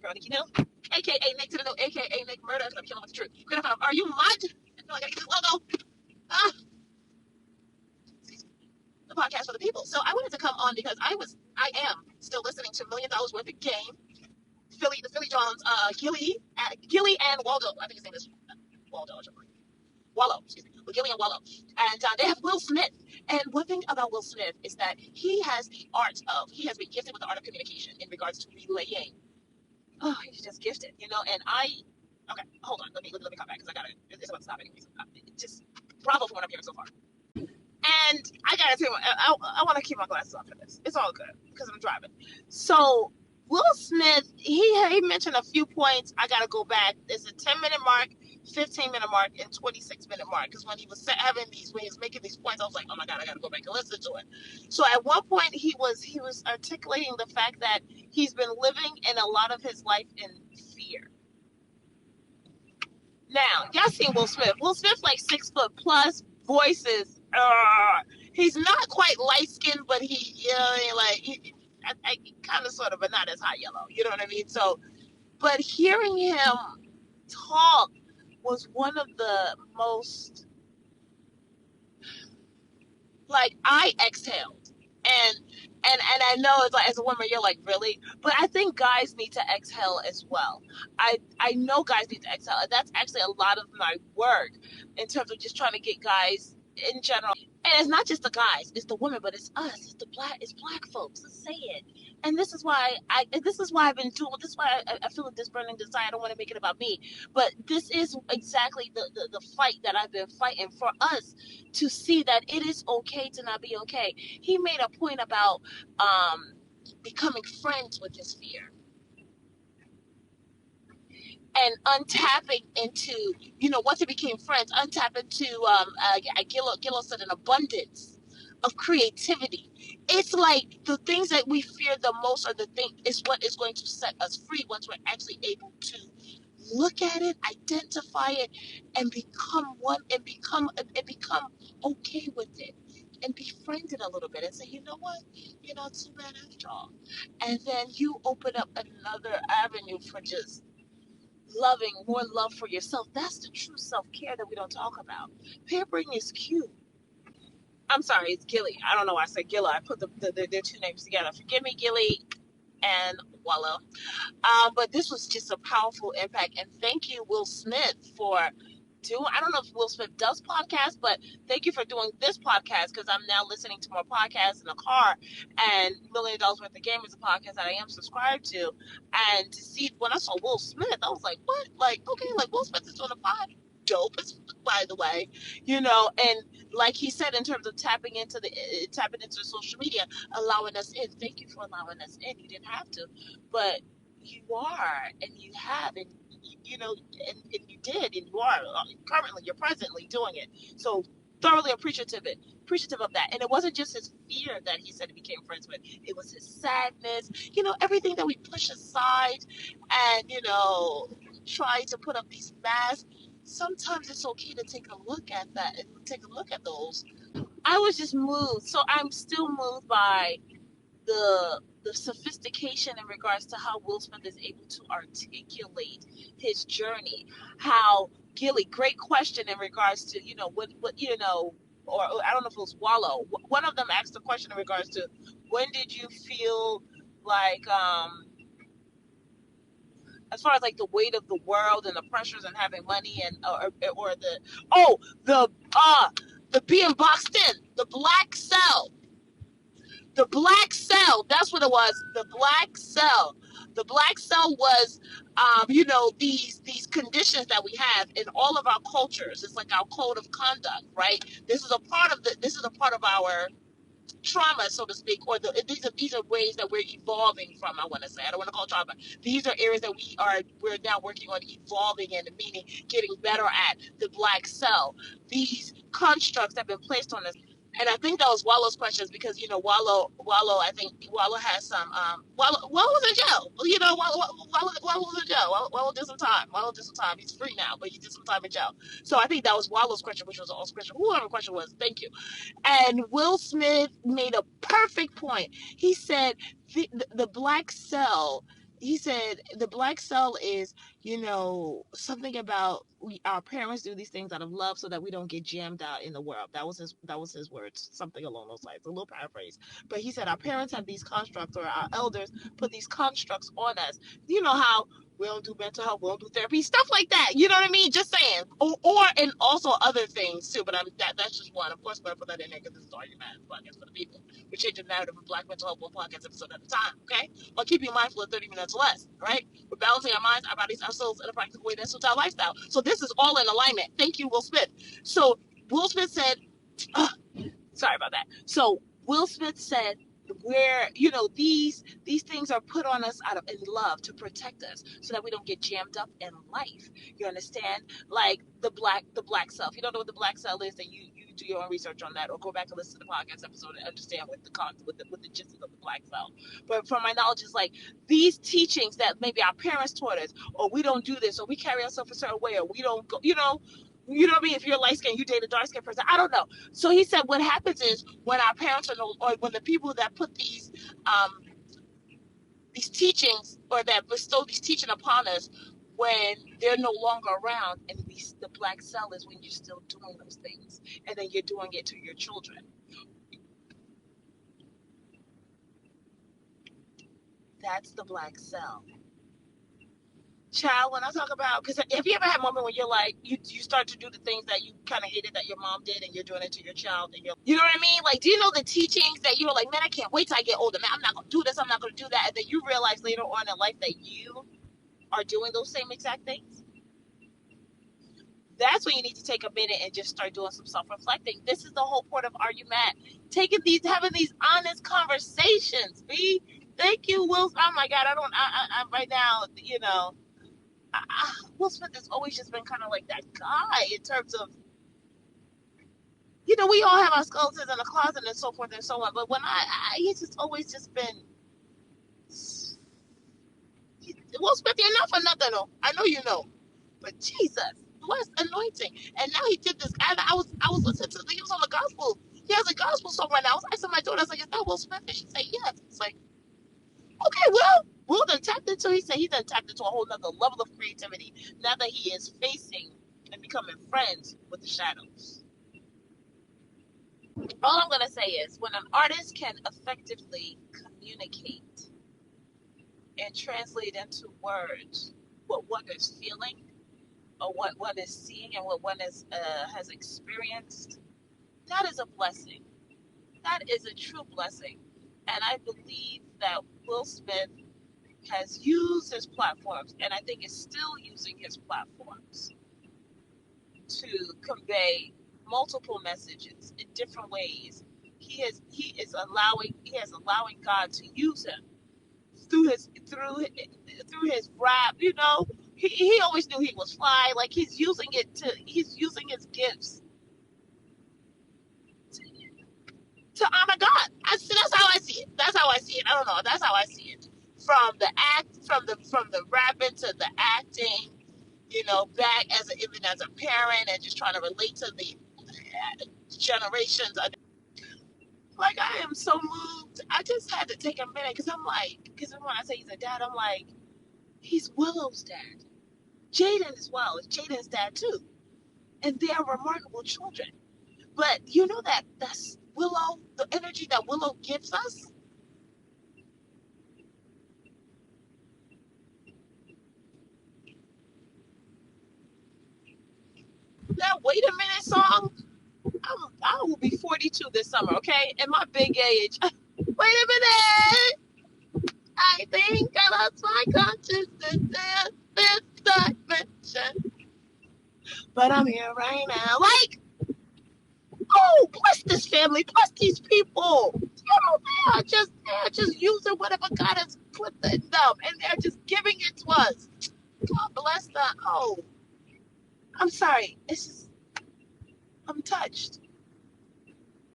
girl, Nikki New, aka Nick to the New, aka Nick Murder. I'm killing with the truth. Good enough. Are you mud? I feel like I get this logo. Ah, the podcast for the people. So I wanted to come on because I am still listening to $1 Million Worth of Game. The Philly Jones, Gilly and Waldo. I think his name is Waldo or something. Wallow, excuse me, with Gilly and Wallow. And they have Will Smith. And one thing about Will Smith is that he has he has been gifted with the art of communication in regards to relaying. Oh, he's just gifted, and okay, hold on, let me come back because it's about to stop anyways. Just bravo for what I'm hearing so far. And I gotta tell you, I want to keep my glasses on for this. It's all good because I'm driving. So Will Smith, he mentioned a few points. I gotta go back. There's a 10-minute mark, 15-minute mark, and 26-minute mark. Because when he was when he was making these points, I was like, oh my god, I gotta go back and listen to it. So at one point, he was articulating the fact that he's been living in a lot of his life in fear. Now, y'all seen Will Smith? Will Smith's like 6 foot plus, voices. He's not quite light skinned, but he kind of sort of, but not as hot yellow. You know what I mean? So, but hearing him talk was one of the most, like, I exhaled. And I know it's like, as a woman, you're like, really? But I think guys need to exhale as well. I know guys need to exhale. And that's actually a lot of my work in terms of just trying to get guys in general. And it's not just the guys, it's the women, but it's us. It's black folks. Let's say it. And this is why I've been doing, this is why I feel this burning desire. I don't want to make it about me. But this is exactly the fight that I've been fighting for us to see that it is okay to not be okay. He made a point about becoming friends with his fear. And untapping into, once they became friends, untap into, Gillo said, an abundance of creativity. It's like the things that we fear the most are the thing is what is going to set us free once we're actually able to look at it, identify it, and become one, and become okay with it, and befriend it a little bit, and say, you know what, you're not too bad after all. And then you open up another avenue for just loving, more love for yourself. That's the true self-care that we don't talk about. Pampering is cute. I'm sorry, it's Gilly. I don't know why I said Gilla. I put their two names together. Forgive me, Gilly and Wallow. But this was just a powerful impact. And thank you, Will Smith, for I don't know if Will Smith does podcasts, but thank you for doing this podcast, because I'm now listening to more podcasts in the car, and $1 Million Worth of Game is a podcast that I am subscribed to. And to see, when I saw Will Smith, I was like, what? Like, okay, like Will Smith is doing a pod. Dope, by the way, and like he said, in terms of tapping into social media, allowing us in. Thank you for allowing us in. You didn't have to, but you are, and you have, and and you did, and you are currently, you're presently doing it. So thoroughly appreciative of that. And it wasn't just his fear that he said he became friends with. It was his sadness, everything that we push aside and, try to put up these masks. Sometimes it's okay to take a look at that and take a look at those. I was just moved. So I'm still moved by the sophistication in regards to how Will Smith is able to articulate his journey. How Gilly, great question in regards to, what or I don't know if it was Wallow. One of them asked a question in regards to, when did you feel like, as far as like the weight of the world and the pressures and having money and or the being boxed in, the black cell. The black cell, that's what it was. The black cell. The black cell was, these conditions that we have in all of our cultures. It's like our code of conduct, right? This is a part of our trauma, so to speak, or these are ways that we're evolving from. I want to say, I don't want to call it trauma. These are areas that we're now working on evolving in, meaning getting better at. The black cell, these constructs that have been placed on us. And I think that was Wallow's questions, because Wallow, I think Wallow has some Wallow was in jail. Wallow was in jail. Wallow did some time. He's free now, but he did some time in jail. So I think that was Wallow's question, which was an awesome question. Whoever the question was, thank you. And Will Smith made a perfect point. He said the black cell he said the black cell is, something about our parents do these things out of love so that we don't get jammed out in the world. That was his words, something along those lines, a little paraphrase. But he said our parents have these constructs, or our elders put these constructs on us. You know how we don't do mental health, we don't do therapy, stuff like that. You know what I mean? Just saying. Or and also other things too. But that's just one. Of course, I'm gonna put that in there because this is all you man podcast for the people. We're changing the narrative of Black mental health one podcast episode at a time. Okay, or keeping mindful of 30 minutes or less. Right? We're balancing our minds, our bodies, our souls in a practical way that suits our lifestyle. So this is all in alignment. Thank you, Will Smith. So Will Smith said, uh, sorry about that. So Will Smith said, where these things are put on us out of in love to protect us so that we don't get jammed up in life. You understand? Like the black self. You don't know what the black cell is, then you do your own research on that, or go back and listen to the podcast episode and understand what the concept with the gist of the black cell. But from my knowledge, is like these teachings that maybe our parents taught us, or we don't do this, or we carry ourselves a certain way, or we don't go, you know what I mean? If you're light skinned, you date a dark skinned person. I don't know. So he said what happens is when our parents are no, or when the people that put these teachings, or that bestow these teaching upon us, when they're no longer around, and the black cell is when you're still doing those things, and then you're doing it to your children. That's the black cell. Child, when I talk about, because have you ever had a moment when you're like, you start to do the things that you kind of hated that your mom did, and you're doing it to your child, and you know what I mean? Like, do you know the teachings that you were like, man, I can't wait till I get older, man, I'm not going to do this, I'm not going to do that, and then you realize later on in life that you are doing those same exact things? That's when you need to take a minute and just start doing some self-reflecting. This is the whole point of Are You Mad? Having these honest conversations, B. Thank you, Will. Oh my God, I'm right now, Will Smith has always just been kind of like that guy in terms of, we all have our skeletons in the closet and so forth and so on. But when he's just always just been, Will Smith, you're not for nothing, though. I know you know. But Jesus, blessed anointing. And now he did this. And I was listening to, he was on the gospel. He has a gospel song right now. I was asking my daughter, I was like, is that Will Smith? And she said, yes. It's like, okay, well, Will done tapped into, he said he done tapped into a whole nother level of creativity now that he is facing and becoming friends with the shadows. All I'm going to say is when an artist can effectively communicate and translate into words what one is feeling, or what one is seeing, and what one has experienced, that is a blessing. That is a true blessing. And I believe that Will Smith has used his platforms, and I think is still using his platforms to convey multiple messages in different ways. He is allowing God to use him through his rap. He always knew he was fly. Like he's using his gifts to honor God. That's how I see it. That's how I see it. I don't know. That's how I see it. From the rapping to the acting, back even as a parent, and just trying to relate to the generations. Like, I am so moved. I just had to take a minute because when I say he's a dad, I'm like, he's Willow's dad. Jaden as well. It's Jaden's dad too. And they are remarkable children. But you know that's Willow, the energy that Willow gives us. That Wait a Minute song, I will be 42 this summer, okay? In my big age. Wait a minute! I think I lost my consciousness in this dimension. But I'm here right now. Like, oh, bless this family, bless these people. They are just using whatever God has put in them, and they're just giving it to us. God bless them. Oh, I'm sorry. I'm touched.